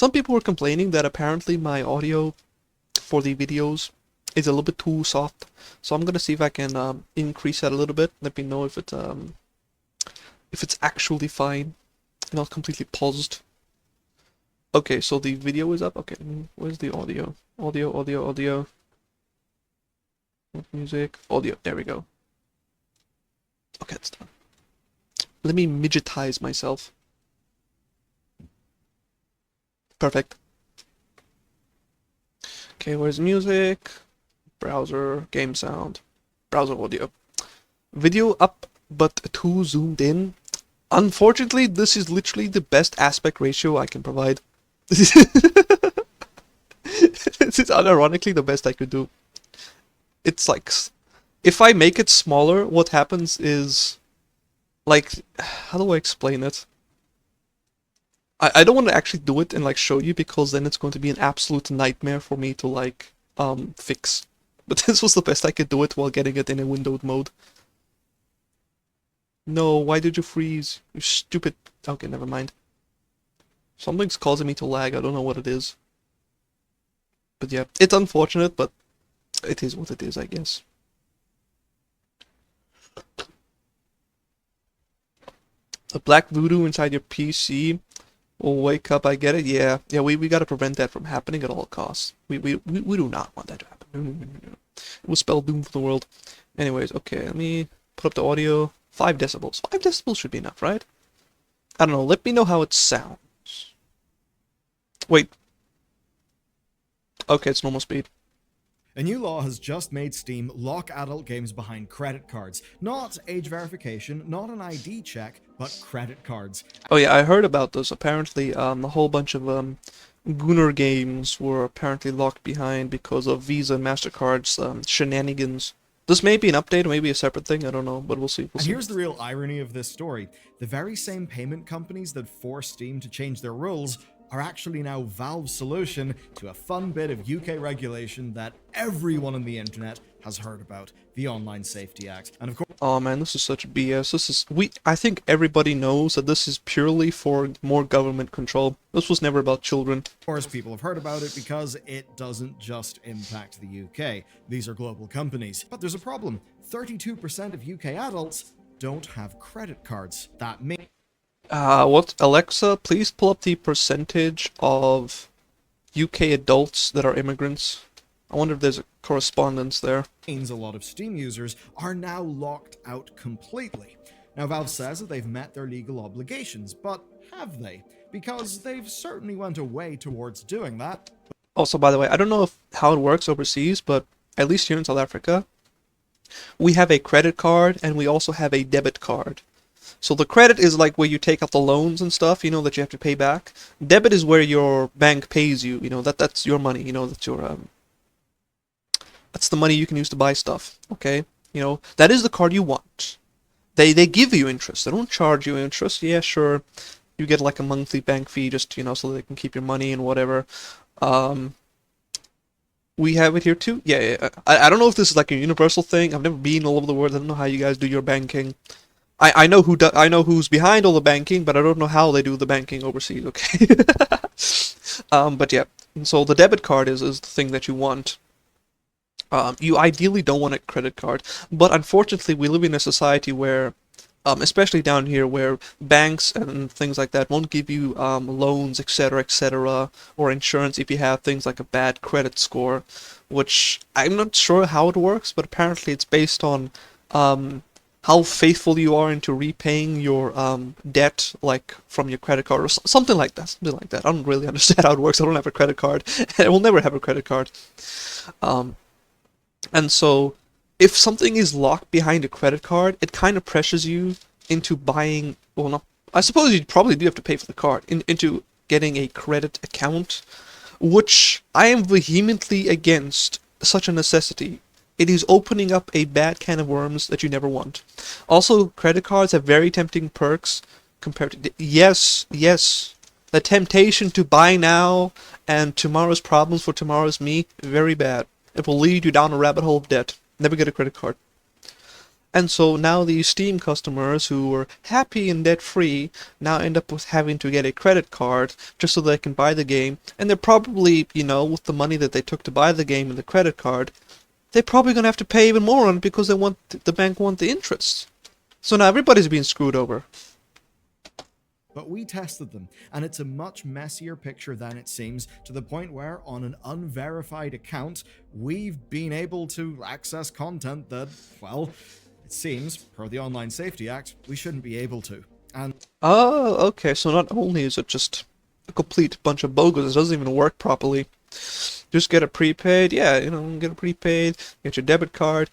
Some people were complaining that apparently my audio for the videos is a little bit too soft, so I'm gonna see if I can increase that a little bit. Let me know if it's actually fine, not completely paused. Okay, so the video is up. Okay, where's the audio? Audio. Music, audio. There we go. Okay, it's done. Let me midgetize myself. Perfect. Okay, where's music? Browser, game sound, browser audio. Video up, but too zoomed in. Unfortunately, this is literally the best aspect ratio I can provide. This is unironically the best I could do. It's like, if I make it smaller, what happens is, like, how do I explain it? I don't want to actually do it and like show you because then it's going to be an absolute nightmare for me to like fix. But this was the best I could do it while getting it in a windowed mode. No, why did you freeze? You stupid... Okay, never mind. Something's causing me to lag, I don't know what it is. But yeah, it's unfortunate, but it is what it is, I guess. A black voodoo inside your PC will wake up, I get it. Yeah, we gotta prevent that from happening at all costs. We do not want that to happen. No. It will spell doom for the world. Anyways, okay, let me put up the audio. 5 decibels. 5 decibels should be enough, right? I don't know, let me know how it sounds. Wait. Okay, it's normal speed. A new law has just made Steam lock adult games behind credit cards. Not age verification, not an ID check, but credit cards. Oh yeah, I heard about this. Apparently, a whole bunch of Gooner games were apparently locked behind because of Visa and MasterCard's shenanigans. This may be an update, or maybe a separate thing, I don't know, but we'll see. And here's the real irony of this story. The very same payment companies that forced Steam to change their rules are actually now Valve's solution to a fun bit of UK regulation that everyone on the internet has heard about, the Online Safety Act. And of course... Oh man, this is such BS. I think everybody knows that this is purely for more government control. This was never about children. Of course, people have heard about it because it doesn't just impact the UK. These are global companies. But there's a problem. 32% of UK adults don't have credit cards. That means... What? Alexa, please pull up the percentage of UK adults that are immigrants. I wonder if there's a correspondence there. Means a lot of Steam users are now locked out completely. Now, Valve says that they've met their legal obligations, but have they? Because they've certainly went a way towards doing that. Also, by the way, I don't know how it works overseas, but at least here in South Africa, we have a credit card and we also have a debit card. So the credit is like where you take out the loans and stuff, you know, that you have to pay back. Debit is where your bank pays you, you know, that's your money, you know, that's your that's the money you can use to buy stuff, okay? You know, that is the card you want. They give you interest. They don't charge you interest. Yeah, sure. You get like a monthly bank fee just, you know, so they can keep your money and whatever. We have it here too. Yeah. I don't know if this is like a universal thing. I've never been all over the world. I don't know how you guys do your banking. I know I know who's behind all the banking, but I don't know how they do the banking overseas, okay? But yeah. So the debit card is the thing that you want. You ideally don't want a credit card, but unfortunately we live in a society where, especially down here, where banks and things like that won't give you loans, etc., or insurance if you have things like a bad credit score, which I'm not sure how it works, but apparently it's based on how faithful you are into repaying your debt, like from your credit card or something like that. Something like that. I don't really understand how it works. I don't have a credit card. I will never have a credit card. And so, if something is locked behind a credit card, it kind of pressures you into buying, well, not, I suppose you probably do have to pay for the card, into getting a credit account, which I am vehemently against such a necessity. It is opening up a bad can of worms that you never want. Also, credit cards have very tempting perks compared to... Yes, the temptation to buy now and tomorrow's problems for tomorrow's me, very bad. It will lead you down a rabbit hole of debt. Never get a credit card. And so now these Steam customers who were happy and debt-free now end up with having to get a credit card just so they can buy the game. And they're probably, with the money that they took to buy the game and the credit card, they're probably going to have to pay even more on it because the bank want the interest. So now everybody's being screwed over. But we tested them, and it's a much messier picture than it seems, to the point where, on an unverified account, we've been able to access content that, well, it seems, per the Online Safety Act, we shouldn't be able to. And Oh, okay, so not only is it just a complete bunch of bogus, it doesn't even work properly. Just get a prepaid, get a prepaid, get your debit card.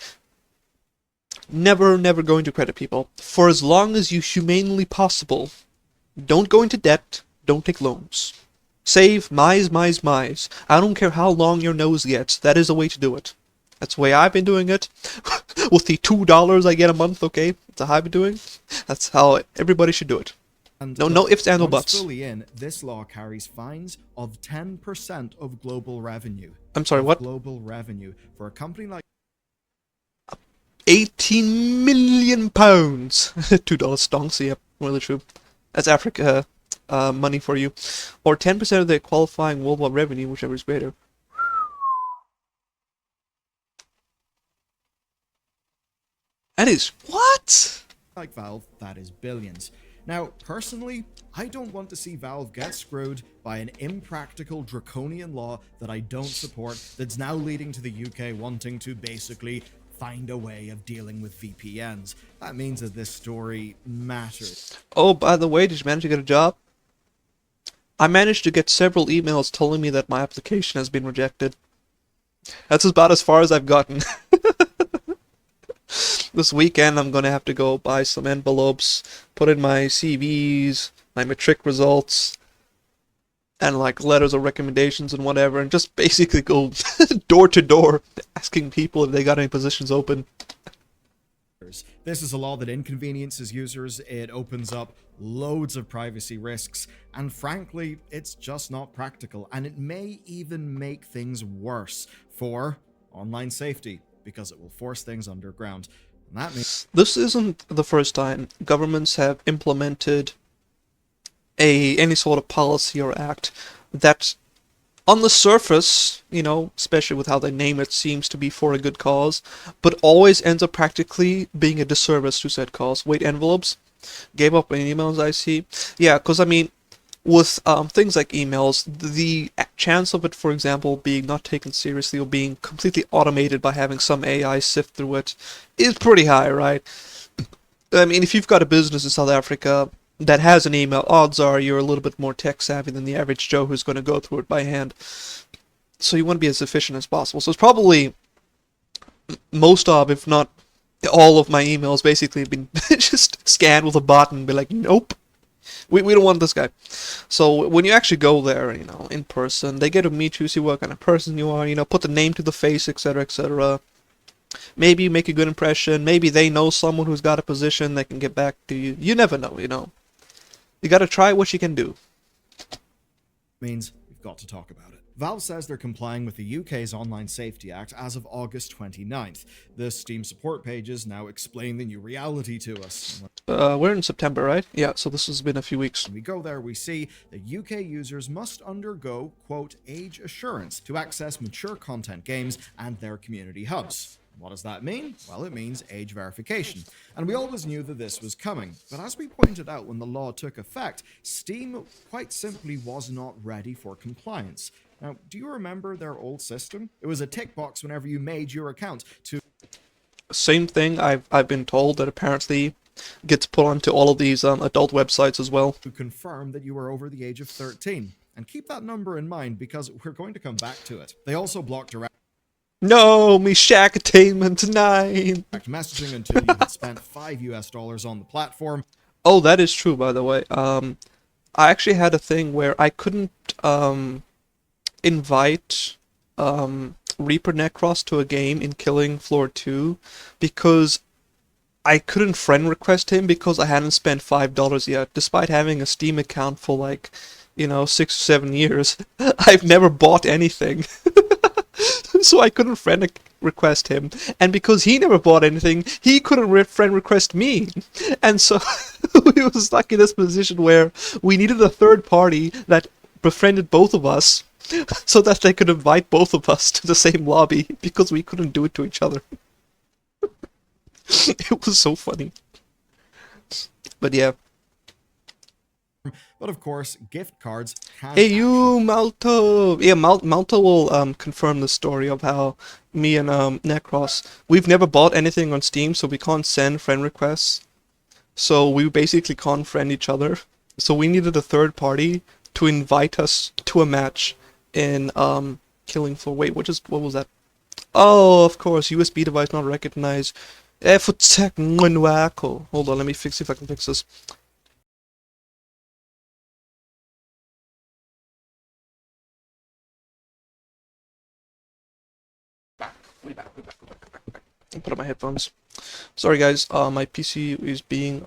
Never going to credit people. For as long as you humanely possible, don't go into debt, don't take loans. Save, mize. I don't care how long your nose gets, that is a way to do it. That's the way I've been doing it. With the $2 I get a month, okay? That's how I've been doing. That's how everybody should do it. No ifs, ands, or once buts. fully in, this law carries fines of 10% of global revenue. I'm sorry, what? Global revenue for a company like 18 million pounds. $2 stonks, yep, really true. That's Africa money for you. Or 10% of the qualifying worldwide revenue, whichever is greater. That is what? Valve, that is billions. Now, personally, I don't want to see Valve get screwed by an impractical draconian law that I don't support that's now leading to the UK wanting to basically find a way of dealing with VPNs. That means that this story matters. Oh, by the way, did you manage to get a job? I managed to get several emails telling me that my application has been rejected. That's about as far as I've gotten. This weekend I'm gonna have to go buy some envelopes, put in my CVs, my matric results, and like letters of recommendations and whatever, and just basically go door to door asking people if they got any positions open. This is a law that inconveniences users, it opens up loads of privacy risks, and frankly, it's just not practical, and it may even make things worse for online safety, because it will force things underground. And that means this isn't the first time governments have implemented any sort of policy or act that on the surface, especially with how they name it, seems to be for a good cause, but always ends up practically being a disservice to said cause. Wait, envelopes? Gave up on emails, I see. Yeah, because with things like emails, the chance of it, for example, being not taken seriously or being completely automated by having some AI sift through it is pretty high, right? If you've got a business in South Africa that has an email, odds are you're a little bit more tech savvy than the average Joe who's going to go through it by hand. So you want to be as efficient as possible. So it's probably most of, if not all of my emails basically been just scanned with a bot and be like, nope. We don't want this guy. So when you actually go there, in person, they get to meet you, see what kind of person you are, put the name to the face, etc., etc. Maybe you make a good impression. Maybe they know someone who's got a position that can get back to you. You never know, You gotta try what you can do. means we've got to talk about it. Valve says they're complying with the UK's Online Safety Act as of August 29th. The Steam support pages now explain the new reality to us. We're in September, right? Yeah, so this has been a few weeks. When we go there, we see that UK users must undergo, quote, age assurance to access mature content games and their community hubs. What does that mean? Well, it means age verification. And we always knew that this was coming. But as we pointed out when the law took effect, Steam quite simply was not ready for compliance. Now, do you remember their old system? It was a tick box whenever you made your account to... Same thing I've been told that apparently gets put onto all of these adult websites as well. To confirm that you were over the age of 13. And keep that number in mind because we're going to come back to it. They also blocked direct No, me Shack Attainment 9. messaging until you had spent $5 on the platform. Oh, that is true, by the way. I actually had a thing where I couldn't invite Reaper Necros to a game in Killing Floor 2 because I couldn't friend request him because I hadn't spent $5 yet, despite having a Steam account for like, 6 or 7 years. I've never bought anything. So I couldn't friend request him, and because he never bought anything, he couldn't friend request me, and so we were stuck in this position where we needed a third party that befriended both of us, so that they could invite both of us to the same lobby because we couldn't do it to each other. It was so funny. But yeah. But of course, gift cards can. Hey you, Malto! Yeah, Malto will confirm the story of how me and Necros, we've never bought anything on Steam, so we can't send friend requests. So we basically can't friend each other. So we needed a third party to invite us to a match in Killing Floor. Wait, what was that? Oh, of course, USB device not recognized. Hold on, let me see if I can fix this. Way back. Put on my headphones. Sorry guys, my PC is being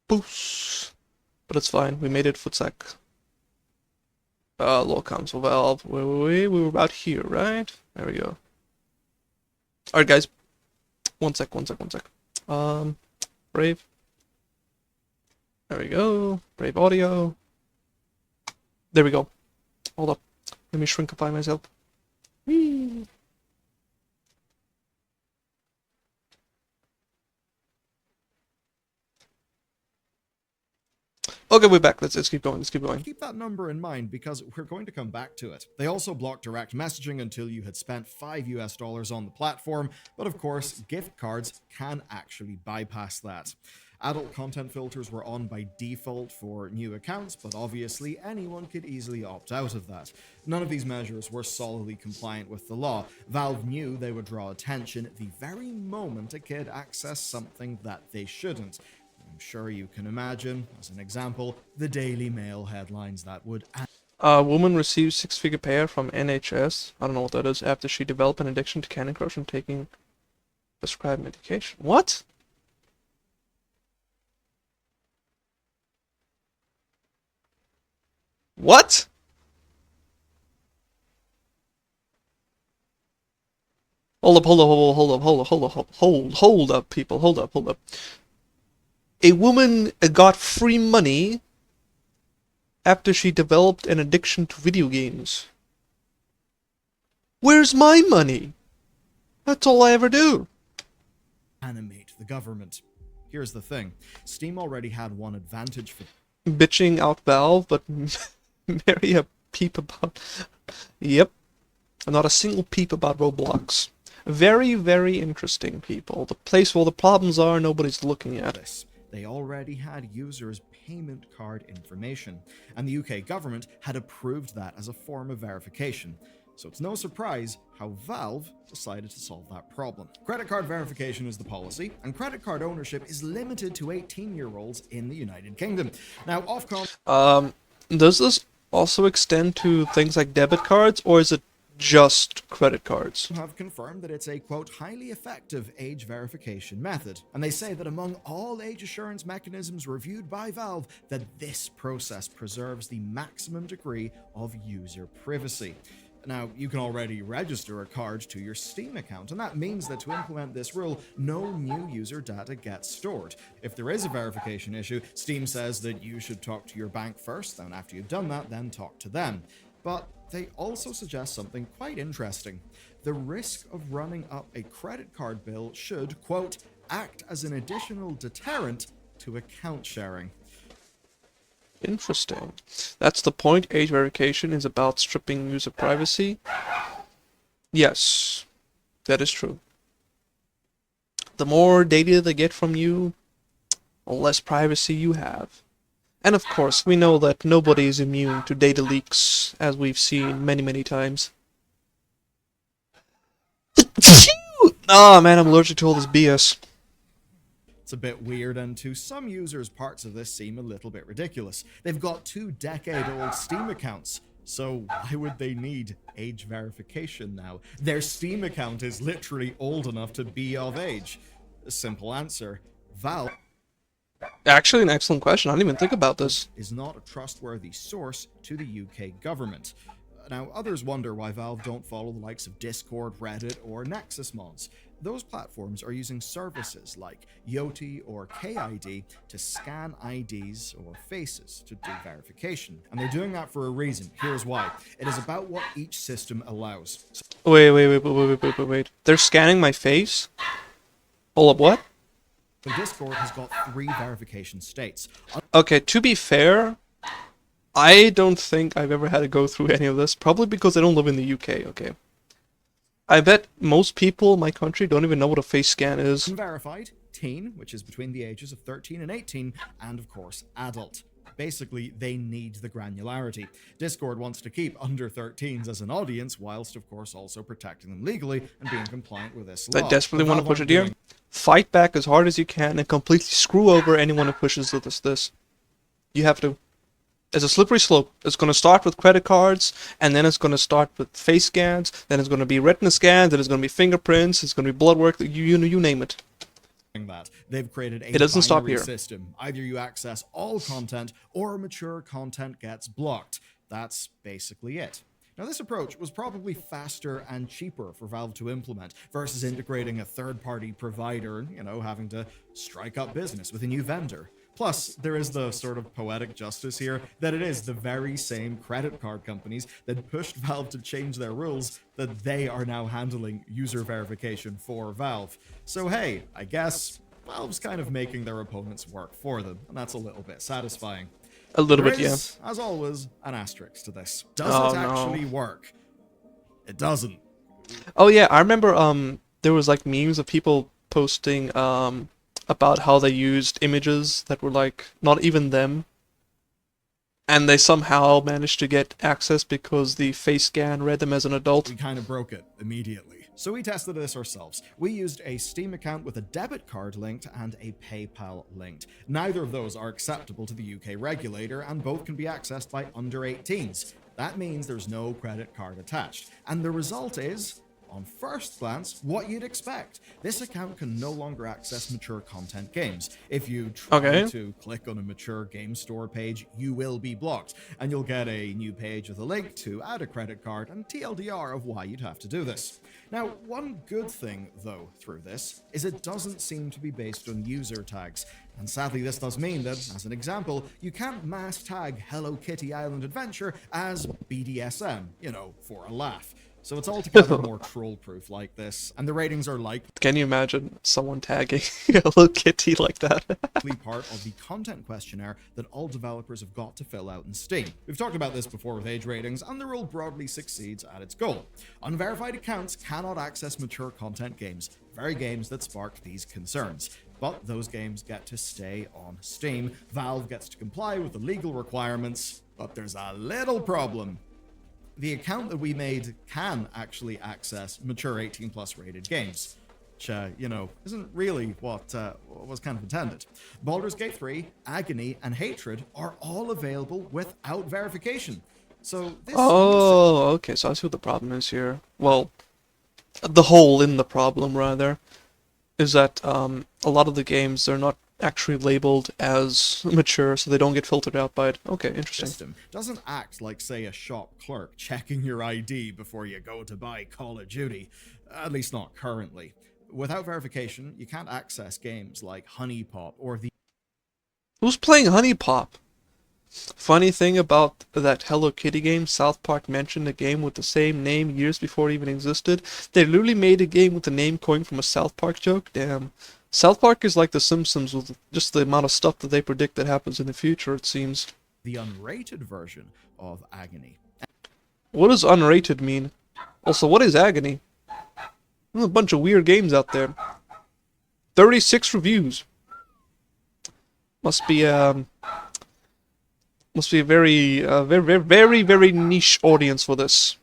boost, but it's fine. We made it footsack. Low console valve. We were about here, right? There we go. Alright guys. One sec. Brave. There we go. Brave audio. There we go. Hold up. Let me shrinkify myself. Whee! Okay, we're back. Let's keep going. Keep that number in mind because we're going to come back to it. They also blocked direct messaging until you had spent $5 on the platform, but of course, gift cards can actually bypass that. Adult content filters were on by default for new accounts, but obviously anyone could easily opt out of that. None of these measures were solidly compliant with the law. Valve knew they would draw attention the very moment a kid accessed something that they shouldn't. I'm sure you can imagine, as an example, the Daily Mail headlines that would. Woman receives six-figure payout from NHS. I don't know what that is. After she developed an addiction to Candy Crush and taking prescribed medication. What? What? Hold up, people. Hold up. A woman got free money after she developed an addiction to video games. Where's my money? That's all I ever do. Animate the government. Here's the thing. Steam already had one advantage for bitching out Valve, but marry a peep about... Yep. Not a single peep about Roblox. Very, very interesting, people. The place where the problems are, nobody's looking at. this. They already had users' payment card information, and the UK government had approved that as a form of verification. So it's no surprise how Valve decided to solve that problem. Credit card verification is the policy, and credit card ownership is limited to 18-year-olds in the United Kingdom. Now, Ofcom... Does this also extend to things like debit cards, or is it just credit cards? Have confirmed that it's a, quote, highly effective age verification method. And they say that among all age assurance mechanisms reviewed by Valve, that this process preserves the maximum degree of user privacy. Now, you can already register a card to your Steam account, and that means that to implement this rule, no new user data gets stored. If there is a verification issue, Steam says that you should talk to your bank first, and after you've done that, then talk to them. But they also suggest something quite interesting. The risk of running up a credit card bill should, quote, act as an additional deterrent to account sharing. Interesting. That's the point. Age verification is about stripping user privacy. Yes, that is true. The more data they get from you, the less privacy you have. And of course, we know that nobody is immune to data leaks, as we've seen many, many times. Oh man, I'm allergic to all this BS. It's a bit weird, and to some users, parts of this seem a little bit ridiculous. They've got 2-decade-old Steam accounts, so why would they need age verification now? Their Steam account is literally old enough to be of age. A simple answer, Valve... Actually, an excellent question. I didn't even think about this. ...is not a trustworthy source to the UK government. Now, others wonder why Valve don't follow the likes of Discord, Reddit, or Nexus mods. Those platforms are using services like Yoti or KID to scan IDs or faces to do verification. And they're doing that for a reason. Here's why. It is about what each system allows. Wait. They're scanning my face? Hold up, what? So Discord has got 3 verification states. Okay, to be fair, I don't think I've ever had to go through any of this. Probably because I don't live in the UK, okay? I bet most people in my country don't even know what a face scan is. Unverified, teen, which is between the ages of 13 and 18, and of course, adult. Basically, they need the granularity. Discord wants to keep under 13s as an audience, whilst of course also protecting them legally and being compliant with this law. I desperately want to push it here. Fight back as hard as you can and completely screw over anyone who pushes this. You have to. It's a slippery slope. It's going to start with credit cards, and then it's going to start with face scans, then it's going to be retina scans, then it's going to be fingerprints, it's going to be blood work, you name it. That they've created a it doesn't stop binary here. system. Either you access all content or mature content gets blocked. That's basically it. Now, this approach was probably faster and cheaper for Valve to implement versus integrating a third-party provider and, having to strike up business with a new vendor. Plus, there is the sort of poetic justice here that it is the very same credit card companies that pushed Valve to change their rules that they are now handling user verification for Valve. So hey, I guess Valve's kind of making their opponents work for them, and that's a little bit satisfying. A little There bit, yeah. is, as always, an asterisk to this. Does it actually work? It doesn't. Oh yeah, I remember there was like memes of people posting about how they used images that were like not even them, and they somehow managed to get access because the face scan read them as an adult. We kind of broke it immediately. So we tested this ourselves. We used a Steam account with a debit card linked and a PayPal linked. Neither of those are acceptable to the UK regulator, and both can be accessed by under 18s. That means there's no credit card attached. And the result is, on first glance, what you'd expect. This account can no longer access mature content games. If you try to click on a mature game store page, you will be blocked, and you'll get a new page with a link to add a credit card and TLDR of why you'd have to do this. Now, one good thing, though, through this, is it doesn't seem to be based on user tags. And sadly, this does mean that, as an example, you can't mass tag Hello Kitty Island Adventure as BDSM, for a laugh. So it's altogether more troll-proof like this, and the ratings are like... Can you imagine someone tagging Hello Kitty like that? part of the content questionnaire that all developers have got to fill out in Steam. We've talked about this before with age ratings, and the rule broadly succeeds at its goal. Unverified accounts cannot access mature content games, the very games that sparked these concerns. But those games get to stay on Steam. Valve gets to comply with the legal requirements, but there's a little problem. The account that we made can actually access mature 18 plus rated games, which, isn't really what was kind of intended. Baldur's Gate 3, Agony, and Hatred are all available without verification. So this okay, so I see what the problem is here. Well, the hole in the problem, rather, is that a lot of the games, they're not actually labeled as mature, so they don't get filtered out by it. Okay, interesting. System doesn't act like, say, a shop clerk checking your ID before you go to buy Call of Duty, at least not currently. Without verification, you can't access games like Honey Pop or the... Who's playing Honey Pop? Funny thing about that Hello Kitty game, South Park mentioned a game with the same name years before it even existed. They literally made a game with the name coined from a South Park joke. Damn. South Park is like The Simpsons with just the amount of stuff that they predict that happens in the future, it seems. The unrated version of Agony. What does unrated mean? Also, what is Agony? There's a bunch of weird games out there. 36 reviews. Must be a very niche audience for this.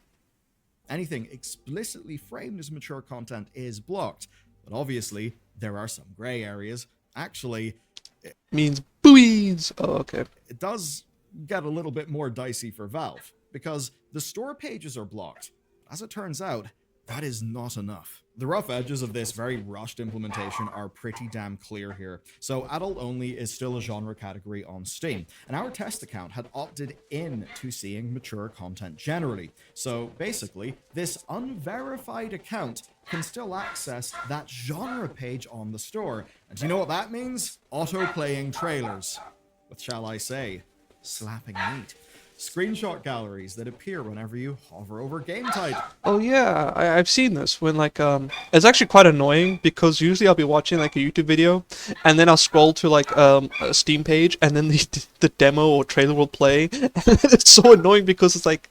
Anything explicitly framed as mature content is blocked, but obviously there are some gray areas. Actually, it means buoys. Oh, okay. It does get a little bit more dicey for Valve, because the store pages are blocked. As it turns out, that is not enough. The rough edges of this very rushed implementation are pretty damn clear here. So adult only is still a genre category on Steam, and our test account had opted in to seeing mature content generally. So basically, this unverified account can still access that genre page on the store. And do you know what that means? Auto-playing trailers. What shall I say? Slapping meat. Screenshot galleries that appear whenever you hover over game type. Oh yeah, I've seen this when like it's actually quite annoying because usually I'll be watching like a YouTube video and then I'll scroll to like a Steam page and then the demo or trailer will play and it's so annoying because it's like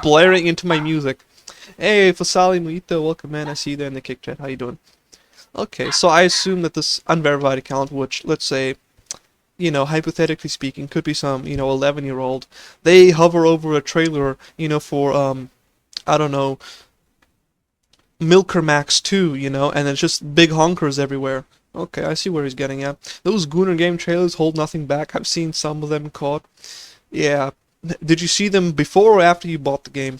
blaring into my music. Hey, Fasali Muito, welcome man, I see you there in the kick chat, how you doing? Okay, so I assume that this unverified account, which let's say, you know, hypothetically speaking, could be some, you know, 11-year-old. They hover over a trailer, you know, for, I don't know, Milker Max 2, you know, and it's just big honkers everywhere. Okay, I see where he's getting at. Those Gooner game trailers hold nothing back. I've seen some of them caught. Yeah. Did you see them before or after you bought the game?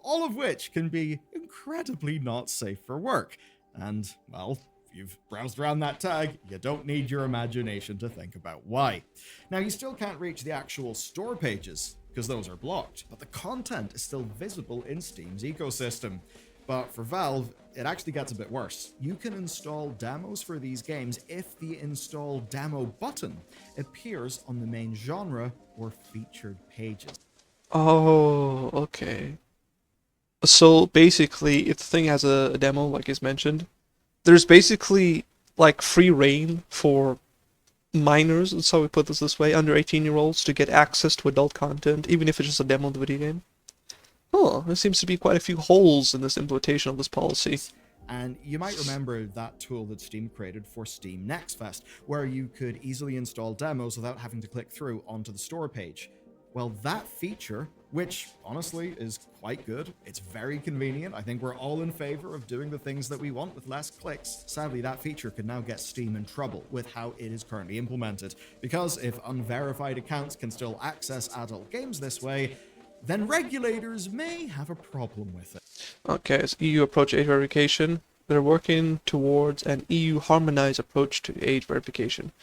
All of which can be incredibly not safe for work. And, well, if you've browsed around that tag, you don't need your imagination to think about why. Now, you still can't reach the actual store pages, because those are blocked, but the content is still visible in Steam's ecosystem. But for Valve, it actually gets a bit worse. You can install demos for these games if the install demo button appears on the main genre or featured pages. Oh, okay. So basically, if the thing has a demo, like is mentioned, there's basically like free reign for minors, that's how we put this way, under 18-year-olds to get access to adult content, even if it's just a demo of the video game. Oh, there seems to be quite a few holes in this implementation of this policy. And you might remember that tool that Steam created for Steam Next Fest, where you could easily install demos without having to click through onto the store page. Well, that feature, which honestly is quite good, it's very convenient. I think we're all in favor of doing the things that we want with less clicks. Sadly, that feature could now get Steam in trouble with how it is currently implemented, because if unverified accounts can still access adult games this way, then regulators may have a problem with it. Okay, it's EU approach age verification. They're working towards an EU harmonized approach to age verification.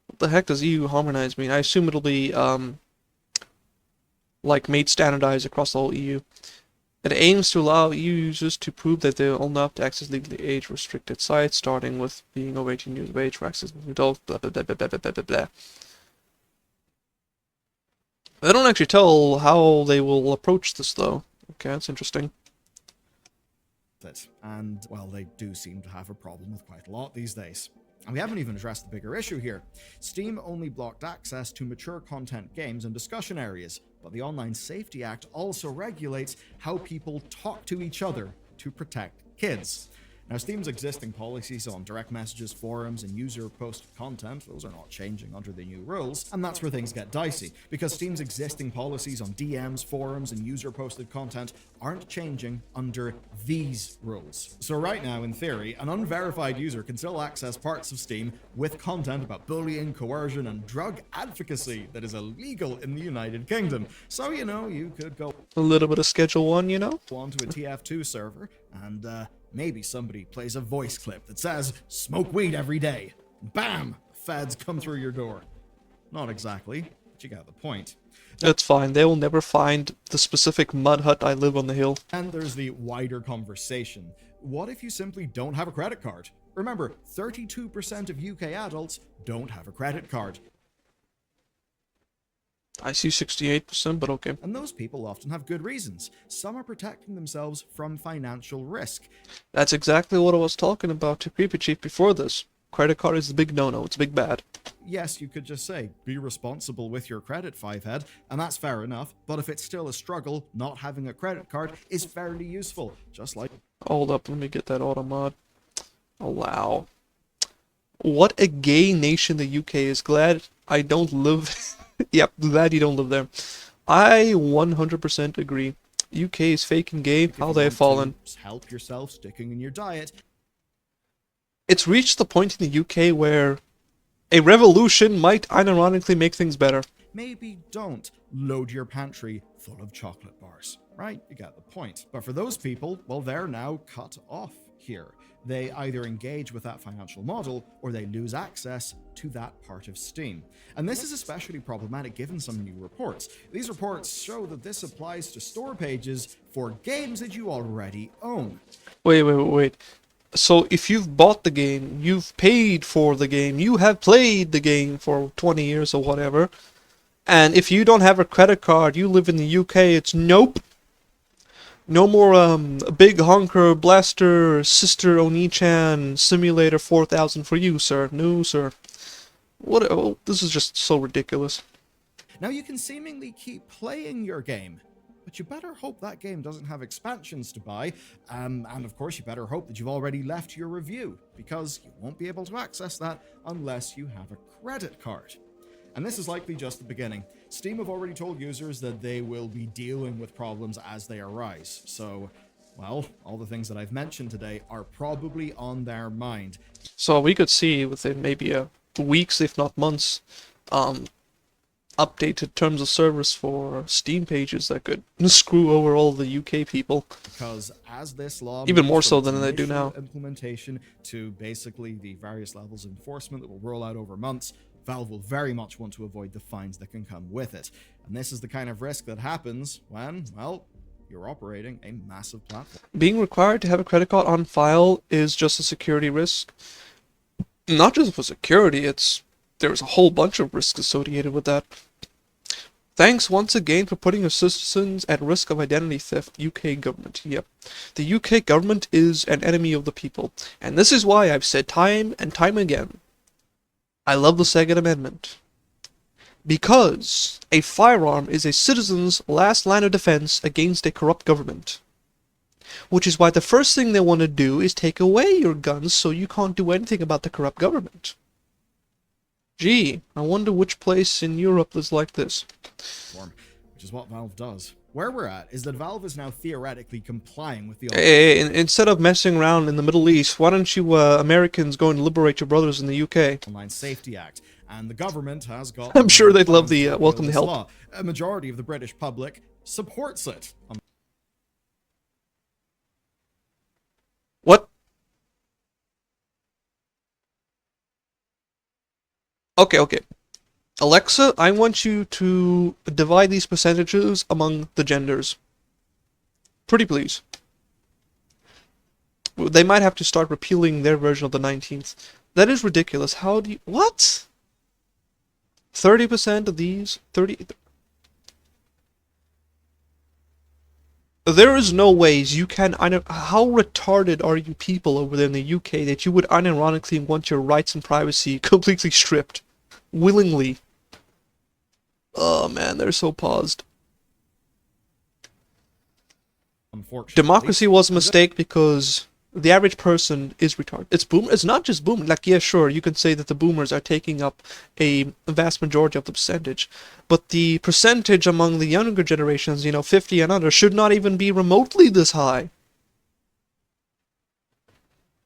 What the heck does EU harmonized mean? I assume it'll be, like made standardized across the whole EU. It aims to allow EU users to prove that they're old enough to access legally age-restricted sites, starting with being over 18 years of age for access to adults, blah blah blah blah blah blah blah blah. They don't actually tell how they will approach this, though. Okay, that's interesting. And, well, they do seem to have a problem with quite a lot these days. And we haven't even addressed the bigger issue here. Steam only blocked access to mature content games and discussion areas, but the Online Safety Act also regulates how people talk to each other to protect kids. Now, Steam's existing policies on direct messages, forums, and user-posted content, those are not changing under the new rules, and that's where things get dicey, because Steam's existing policies on DMs, forums, and user-posted content aren't changing under these rules. So right now, in theory, an unverified user can still access parts of Steam with content about bullying, coercion, and drug advocacy that is illegal in the United Kingdom. So, you know, you could go A little bit of Schedule 1, you know? onto a TF2 server and, maybe somebody plays a voice clip that says, "Smoke weed every day." Bam! Feds come through your door. Not exactly, but you got the point. That's fine. They will never find the specific mud hut I live on the hill. And there's the wider conversation. What if you simply don't have a credit card? Remember, 32% of UK adults don't have a credit card. I see 68%, but okay. And those people often have good reasons. Some are protecting themselves from financial risk. That's exactly what I was talking about to Creepy Chief before this. Credit card is the big no-no. It's big bad. Yes, you could just say, be responsible with your credit, Fivehead, and that's fair enough, but if it's still a struggle, not having a credit card is fairly useful, just like... Hold up, let me get that auto mod. Allow. What a gay nation the UK is. Glad I don't live... Yep, glad you don't live there. I 100% agree. UK is fake and gay. How they have fallen. Help yourself sticking in your diet. It's reached the point in the UK where a revolution might unironically make things better. Maybe don't load your pantry full of chocolate bars, right? You get the point. But for those people, well, they're now cut off here. They either engage with that financial model or they lose access to that part of Steam. And this is especially problematic given some new reports. These reports show that this applies to store pages for games that you already own. Wait. So if you've bought the game, you've paid for the game, you have played the game for 20 years or whatever, and if you don't have a credit card, you live in the UK, it's nope. No more big honker blaster sister Oni-chan simulator 4000 for you, sir. No, sir. What? Oh, this is just so ridiculous. Now you can seemingly keep playing your game, but you better hope that game doesn't have expansions to buy, and of course you better hope that you've already left your review, because you won't be able to access that unless you have a credit card. And this is likely just the beginning. Steam have already told users that they will be dealing with problems as they arise, so, well, all the things that I've mentioned today are probably on their mind. So we could see within maybe weeks, if not months, updated terms of service for Steam pages that could screw over all the UK people. Because as this law even more moves so from than its they do now. initial implementation to basically the various levels of enforcement that will roll out over months, Valve will very much want to avoid the fines that can come with it. And this is the kind of risk that happens when, well, you're operating a massive platform. Being required to have a credit card on file is just a security risk. Not just for security, there's a whole bunch of risks associated with that. Thanks once again for putting your citizens at risk of identity theft, UK government. Yep. The UK government is an enemy of the people. And this is why I've said time and time again, I love the Second Amendment. Because a firearm is a citizen's last line of defense against a corrupt government. Which is why the first thing they want to do is take away your guns so you can't do anything about the corrupt government. Gee, I wonder which place in Europe is like this. Which is what Valve does. Where we're at is that Valve is now theoretically complying with the... Hey, instead of messing around in the Middle East, why don't you Americans go and liberate your brothers in the UK? Online Safety Act. And the government has got... I'm sure they'd love the welcome to help. Law. A majority of the British public supports it. What? Okay. Alexa, I want you to divide these percentages among the genders. Pretty please. They might have to start repealing their version of the 19th. That is ridiculous. How do you... What? 30% of these? 30... There is no ways you can... How retarded are you people over there in the UK that you would unironically want your rights and privacy completely stripped? Willingly. Oh man, they're so paused. Democracy was a mistake because the average person is retarded. It's not just boomers. Like, yeah, sure, you can say that the boomers are taking up a vast majority of the percentage, but the percentage among the younger generations, 50 and under, should not even be remotely this high.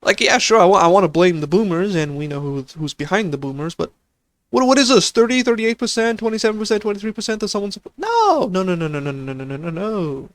Like, yeah, sure, I want to blame the boomers, and we know who's behind the boomers, but what is this? 30, 38%, 27%, 23% that someone's... No.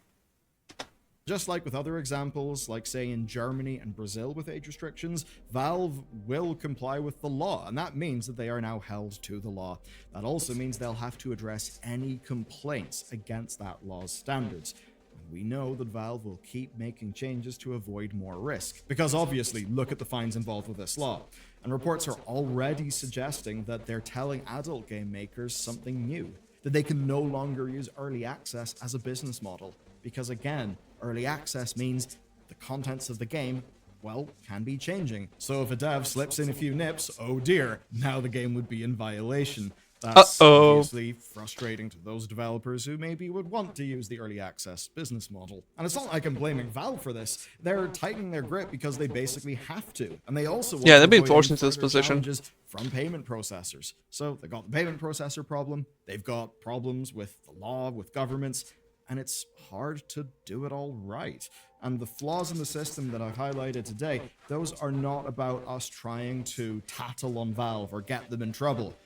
Just like with other examples, like say in Germany and Brazil with age restrictions, Valve will comply with the law, and that means that they are now held to the law. That also means they'll have to address any complaints against that law's standards. And we know that Valve will keep making changes to avoid more risk, because obviously, look at the fines involved with this law. And reports are already suggesting that they're telling adult game makers something new, that they can no longer use early access as a business model. Because again, early access means the contents of the game, well, can be changing. So if a dev slips in a few nips, oh dear, now the game would be in violation. That's obviously frustrating to those developers who maybe would want to use the early access business model. And it's not like I'm blaming Valve for this. They're tightening their grip because they basically have to. And they also want they've been forced into this position from payment processors. So they've got the payment processor problem. They've got problems with the law, with governments, and it's hard to do it all right. And the flaws in the system that I've highlighted today, those are not about us trying to tattle on Valve or get them in trouble.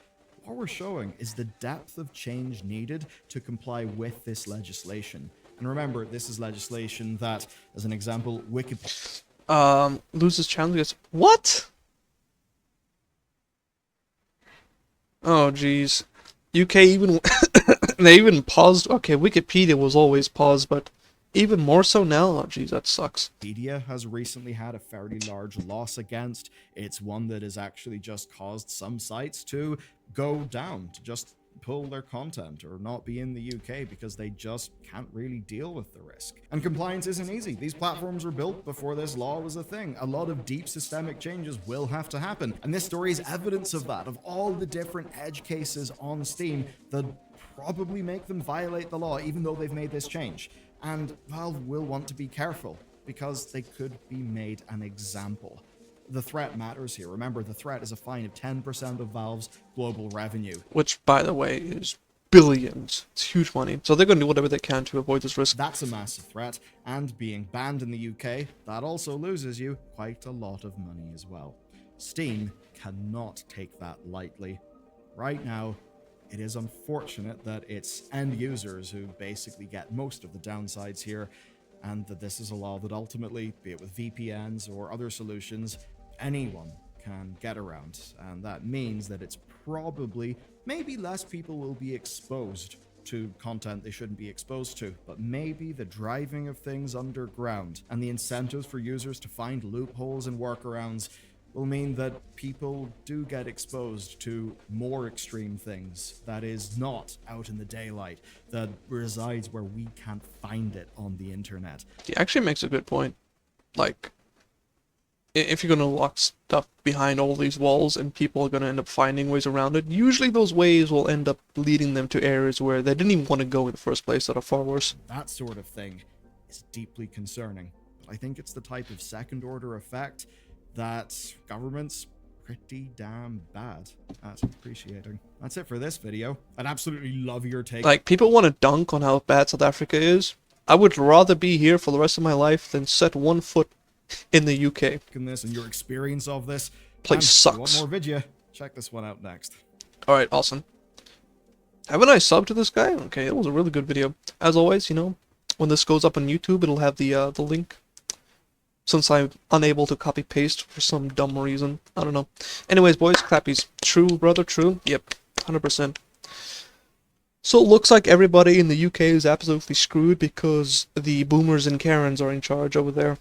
what we're showing is the depth of change needed to comply with this legislation. And remember, this is legislation that, as an example, Wikipedia Loses channel gets what? Oh jeez. UK even they even paused. Okay, Wikipedia was always paused, but even more so now. Oh jeez, that sucks. has recently had a fairly large loss against. It's one that has actually just caused some sites to go down, to just pull their content or not be in the UK because they just can't really deal with the risk. And compliance isn't easy. These platforms were built before this law was a thing. A lot of deep systemic changes will have to happen. And this story is evidence of that, of all the different edge cases on Steam that probably make them violate the law even though they've made this change. And Valve will want to be careful because they could be made an example. The threat matters here. Remember, the threat is a fine of 10% of Valve's global revenue. Which, by the way, is billions. It's huge money. So they're going to do whatever they can to avoid this risk. That's a massive threat, and being banned in the UK, that also loses you quite a lot of money as well. Steam cannot take that lightly. Right now, it is unfortunate that it's end users who basically get most of the downsides here, and that this is a law that ultimately, be it with VPNs or other solutions, anyone can get around. And that means that it's probably, maybe less people will be exposed to content they shouldn't be exposed to, but maybe the driving of things underground and the incentives for users to find loopholes and workarounds will mean that people do get exposed to more extreme things that is not out in the daylight, that resides where we can't find it on the internet. He actually makes a good point. Like, if you're going to lock stuff behind all these walls and people are going to end up finding ways around it, usually those ways will end up leading them to areas where they didn't even want to go in the first place that are far worse. That sort of thing is deeply concerning. But I think it's the type of second-order effect that government's pretty damn bad at appreciating. That's it for this video. I'd absolutely love your take. Like, people want to dunk on how bad South Africa is. I would rather be here for the rest of my life than set one foot in the UK. In this and your experience of this Place sucks. If you sucks. want more video? Check this one out next. Alright, awesome. Haven't I subbed to this guy? Okay, it was a really good video. As always, you know, when this goes up on YouTube, it'll have the link. Since I'm unable to copy paste for some dumb reason. I don't know. Anyways, boys, clappies. True, brother, true? Yep, 100%. So it looks like everybody in the UK is absolutely screwed because the boomers and Karens are in charge over there.